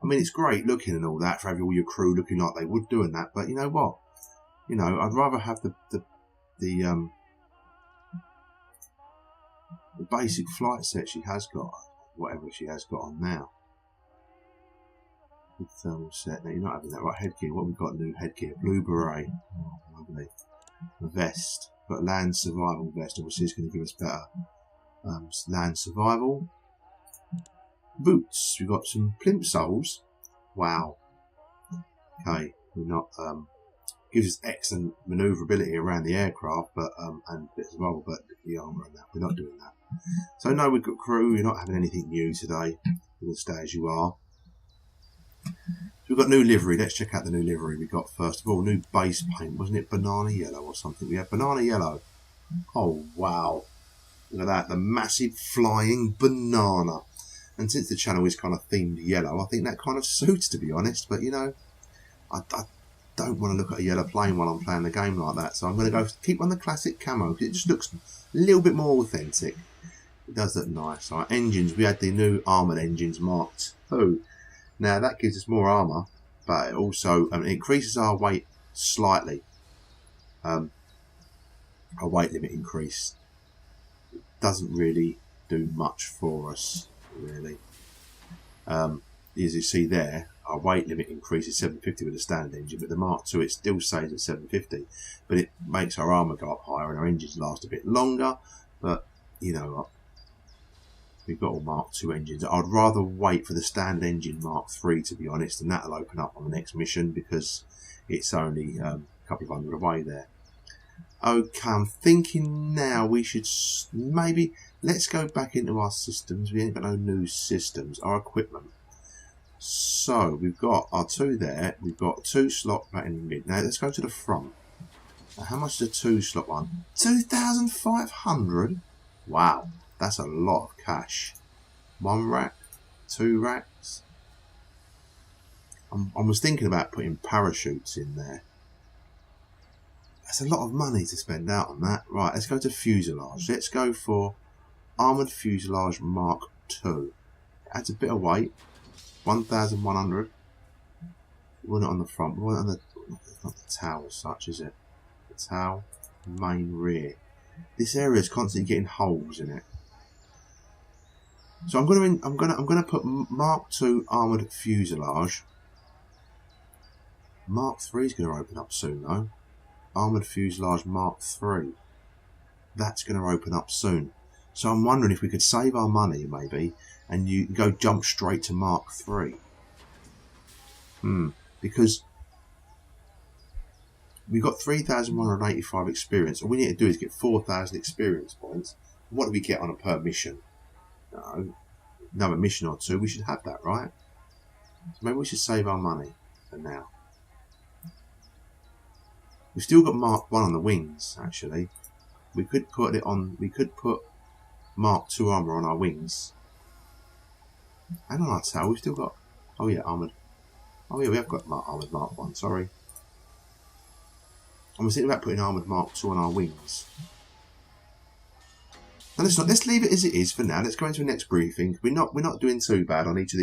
I mean, it's great looking and all that for having all your crew looking like they would doing that. But you know what? I'd rather have the basic flight set she has got, whatever she has got on now. Good thermal set. Now you're not having that right headgear. What we've got new headgear? Blue beret. Oh, lovely. A vest, but land survival vest. Obviously, it's going to give us better land survival. Boots. We've got some plimp soles. Wow. Okay, we're not. Gives us excellent manoeuvrability around the aircraft, but and bit of survival, but the armour and that. We're not doing that. So no, we've got crew. We're not having anything new today. You'll stay as you are. So we've got new livery. Let's check out the new livery we got first of all. New base paint. Wasn't it banana yellow or something? We have banana yellow. Oh, wow. Look at that. The massive flying banana. And since the channel is kind of themed yellow, I think that kind of suits, to be honest. But, I don't want to look at a yellow plane while I'm playing the game like that. So I'm going to go keep on the classic camo. Because it just looks a little bit more authentic. It does look nice. Our engines. We had the new armoured engines Mark II. Now that gives us more armour, but it also increases our weight slightly. Our weight limit increase doesn't really do much for us, really. As you see there, our weight limit increases 750 with the standard engine, but the Mark II, it still stays at 750, but it makes our armour go up higher and our engines last a bit longer. But you know, we've got all Mark II engines. I'd rather wait for the standard engine Mark III, to be honest, and that'll open up on the next mission because it's only a couple of hundred away there. Okay, I'm thinking now we should maybe, let's go back into our systems. We ain't got no new systems. Our equipment. So we've got our 2 there. We've got 2 slot back in the mid. Now let's go to the front. Now, how much is a 2 slot one? 2,500. Wow, that's a lot of cash. 1 rack, 2 racks. I was thinking about putting parachutes in there. That's a lot of money to spend out on that. Right, let's go to fuselage. Let's go for armoured fuselage Mark II. Adds a bit of weight. 1,100. We want it on the front. We want it on the, not the tail as such, is it? The tail, main, rear. This area is constantly getting holes in it. So I'm gonna put Mark II armoured fuselage. Mark III is going to open up soon though. Armoured fuselage Mark III. That's going to open up soon. So I'm wondering if we could save our money maybe and you go jump straight to Mark III. Because we've got 3,185 experience. All we need to do is get 4,000 experience points. What do we get on a per mission? Another mission or 2. We should have that, right? So maybe we should save our money for now. We've still got Mark I on the wings, actually. We could put it on. We could put Mark II armour on our wings. And on our tail, we've still got. Oh yeah, armoured. Oh yeah, we have got armoured Mark I. Sorry. I was thinking about putting armoured Mark II on our wings. Now let's leave it as it is for now. Let's go into the next briefing. We're not doing too bad on each of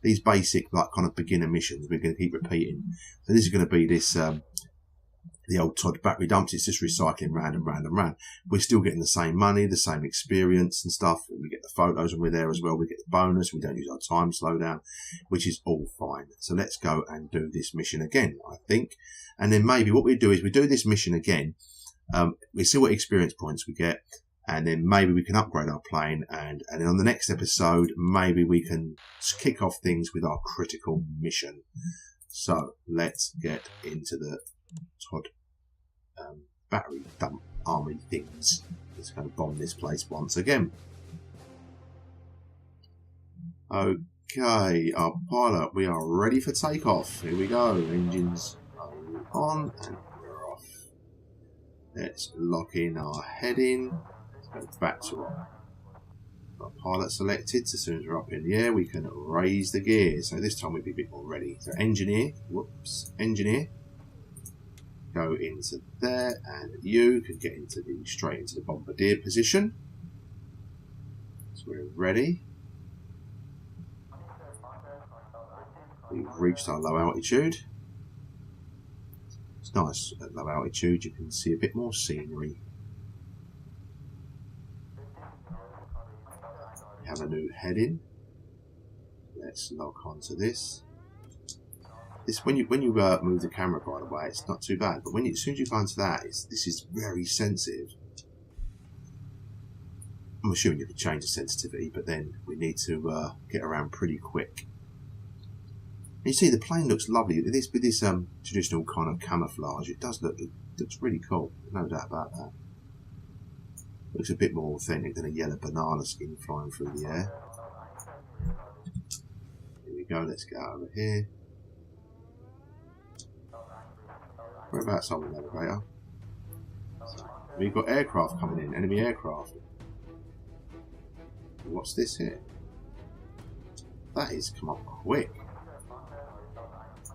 these basic like kind of beginner missions. We're going to keep repeating. So this is going to be this. The old Todd battery dumps, it's just recycling round and round and round. We're still getting the same money, the same experience and stuff. We get the photos when we're there as well. We get the bonus. We don't use our time slowdown, which is all fine. So let's go and do this mission again, I think. And then maybe what we do is we do this mission again. We see what experience points we get. And then maybe we can upgrade our plane. And then on the next episode, maybe we can kick off things with our critical mission. So let's get into the Todd battery dump army things. Let's go bomb this place once again. Okay, our pilot, we are ready for takeoff. Here we go. Engines are on and we're off. Let's lock in our heading. Let's go back to our pilot selected. So as soon as we're up in the air, we can raise the gear. So this time we'll be a bit more ready. So engineer, engineer. Go into there, and you can get into straight into the bombardier position. So we're ready. We've reached our low altitude. It's nice at low altitude. You can see a bit more scenery. We have a new heading. Let's lock onto this. This when you move the camera, by the way, it's not too bad. But as soon as you go into that, this is very sensitive. I'm assuming you can change the sensitivity, but then we need to get around pretty quick. And you see, the plane looks lovely. With this traditional kind of camouflage, it looks really cool. No doubt about that. Looks a bit more authentic than a yellow banana skin flying through the air. Here we go. Let's get over here. Whereabouts on the navigator? We've got aircraft coming in, enemy aircraft. What's this here? That has come up quick.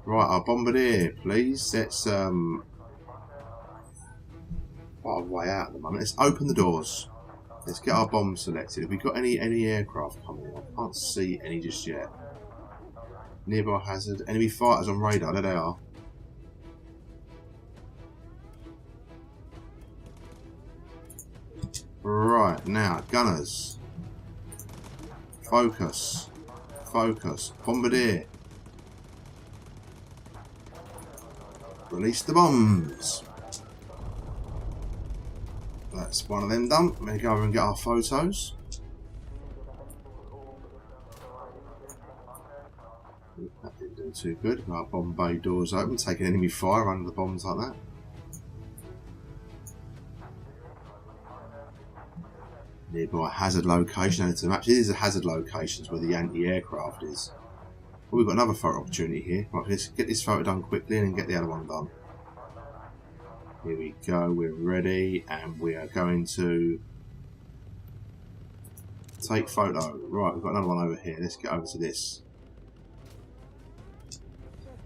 Right, our bombardier, please. Let's oh, way out at the moment. Let's open the doors. Let's get our bombs selected. Have we got any aircraft coming in? I can't see any just yet. Nearby hazard. Enemy fighters on radar. There they are. Right, now, gunners. Focus. Focus. Bombardier. Release the bombs. That's one of them done. We're going to go over and get our photos. That didn't do too good. Our bomb bay doors open, taking enemy fire under the bombs like that. Nearby hazard location added to the map. These are hazard locations where the anti-aircraft is. Well, we've got another photo opportunity here. Right, let's get this photo done quickly and then get the other one done. Here we go, we're ready, and we are going to take photo. Right, we've got another one over here. Let's get over to this.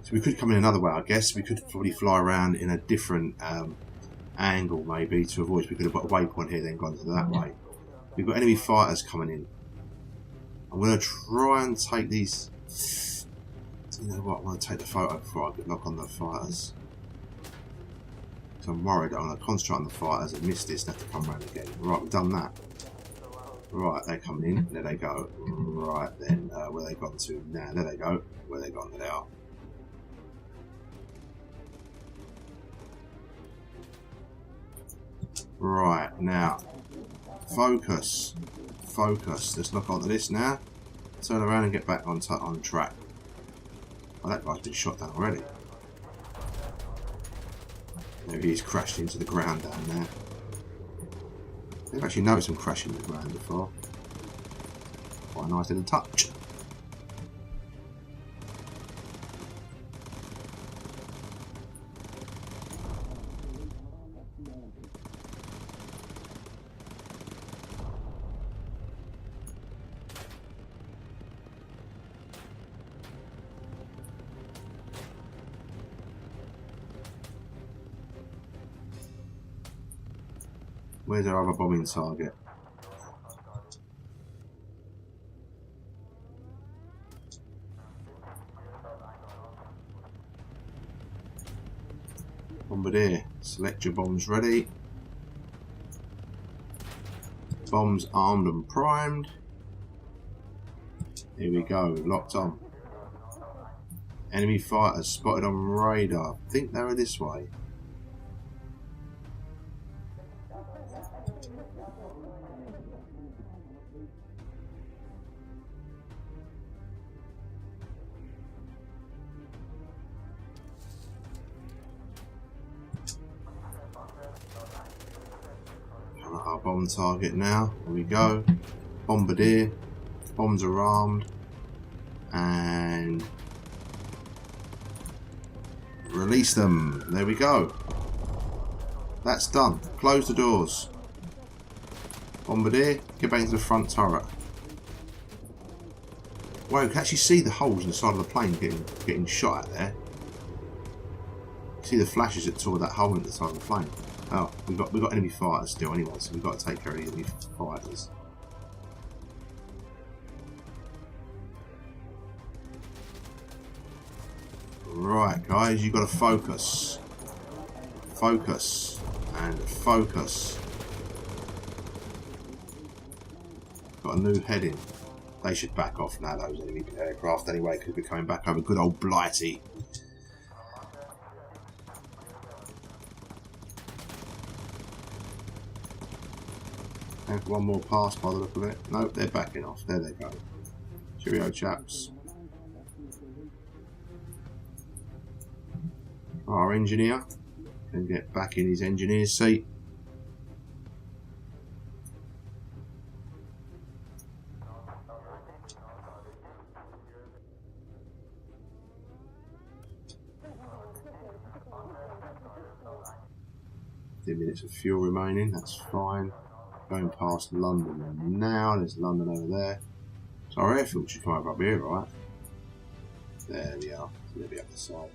So we could come in another way, I guess. We could probably fly around in a different angle, maybe, to avoid. We could have got a waypoint here, then gone to that way. We've got enemy fighters coming in. I'm going to try and take these. You know what? I want to take the photo before I get lock on the fighters. So I'm worried I'm going to concentrate on the fighters and miss this and have to come around again. Right, we've done that. Right, they're coming in. There they go. Right then, where they gone to now? There they go. Where they gone? There they are. Right, now. Focus. Focus. Let's look onto this now. Turn around and get back on track. Oh, that guy's been shot down already. There he is, crashed into the ground down there. I've actually noticed him crashing into the ground before. Quite a nice little touch. Where's our other bombing target? Bombardier, select your bombs ready. Bombs armed and primed. Here we go, locked on. Enemy fighters spotted on radar. I think they were this way. Our bomb target now. There we go. Bombardier. Bombs are armed. And release them. There we go. That's done. Close the doors. Bombardier, get back into the front turret. Wow, you can actually see the holes in the side of the plane getting shot at there. See the flashes that tore that hole into the side of the plane. Oh, we've got enemy fighters still anyway, so we've got to take care of the enemy fighters. Right, guys, you've got to focus. Focus. And focus. Got a new heading. They should back off now, those enemy aircraft anyway, because we're coming back over good old Blighty. Have one more pass by the look of it. Nope, they're backing off. There they go. Cheerio, chaps. Our engineer can get back in his engineer's seat. Minutes of fuel remaining, that's fine. Going past London now, there's London over there. So our airfield should come over up here, right? There we are, so they'll be up the side.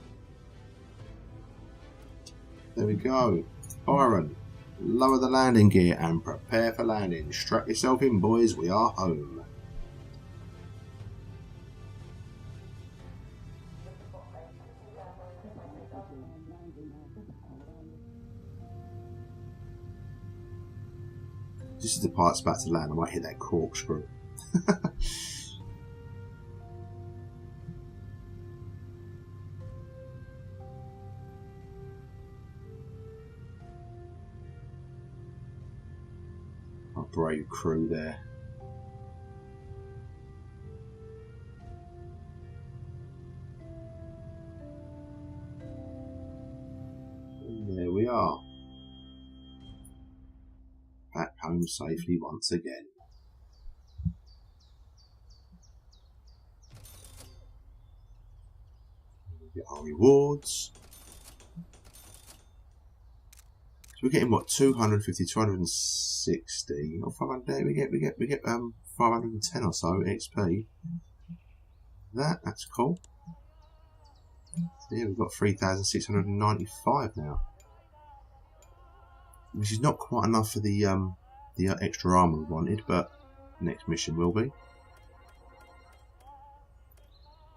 There we go. Byron, lower the landing gear and prepare for landing. Strap yourself in, boys, we are home. is the part that's about to land. I might hit that corkscrew. Our brave crew there. And there we are. Back home safely once again. We get our rewards. So we're getting what, 250, 260, or 500. We get 510 or so XP. That's cool. So yeah, we've got 3,695 now, which is not quite enough for the extra armor we wanted, but next mission will be.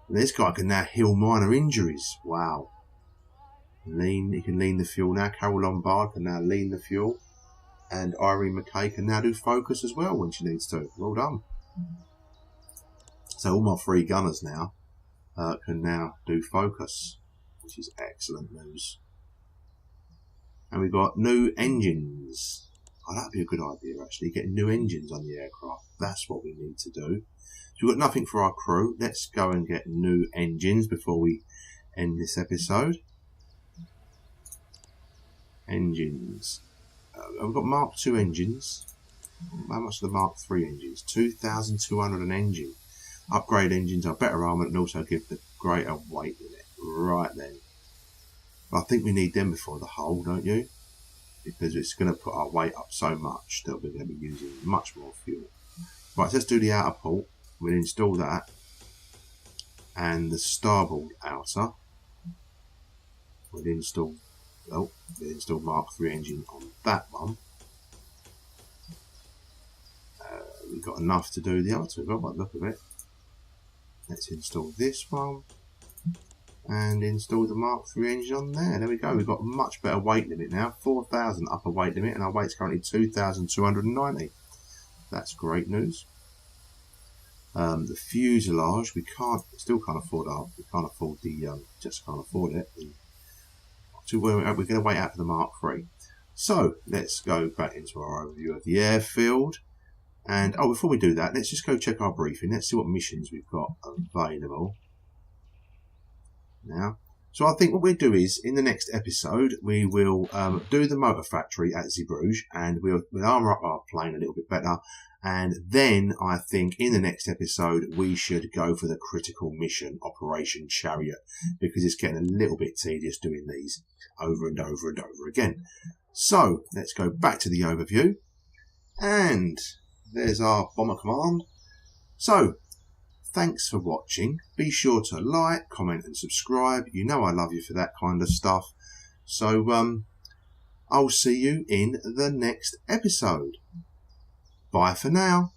This guy can now heal minor injuries. Wow. He can lean the fuel now. Carol Lombard can now lean the fuel. And Irene McKay can now do focus as well when she needs to. Well done. So all my 3 gunners now can now do focus, which is excellent news. And we've got new engines. Oh, that'd be a good idea, actually. Getting new engines on the aircraft. That's what we need to do. So we've got nothing for our crew. Let's go and get new engines before we end this episode. Engines. We've got Mark II engines. How much are the Mark III engines? 2,200 an engine. Upgrade engines are better armoured and also give the greater weight limit. Right then. I think we need them before the hull, don't you? Because it's going to put our weight up so much that we're going to be using much more fuel. Right, so let's do the outer port. We'll install that. And the starboard outer. We'll install Mark III engine on that one. We've got enough to do the other two, by the look of it. Let's install this one. And install the Mark III engine on there. There we go. We've got a much better weight limit now. 4,000 upper weight limit, and our weight's currently 2,290. That's great news. The fuselage, still can't afford just can't afford it. We're going to wait out for the Mark III. So let's go back into our overview of the airfield. And before we do that, let's just go check our briefing. Let's see what missions we've got available now. So I think what we'll do is, in the next episode, we will do the motor factory at Zeebrugge, and we'll armour up our plane a little bit better. And then I think in the next episode, we should go for the critical mission, Operation Chariot, because it's getting a little bit tedious doing these over and over and over again. So let's go back to the overview. And there's our Bomber Command. So thanks for watching. Be sure to like, comment and subscribe. You know I love you for that kind of stuff. So I'll see you in the next episode. Bye for now.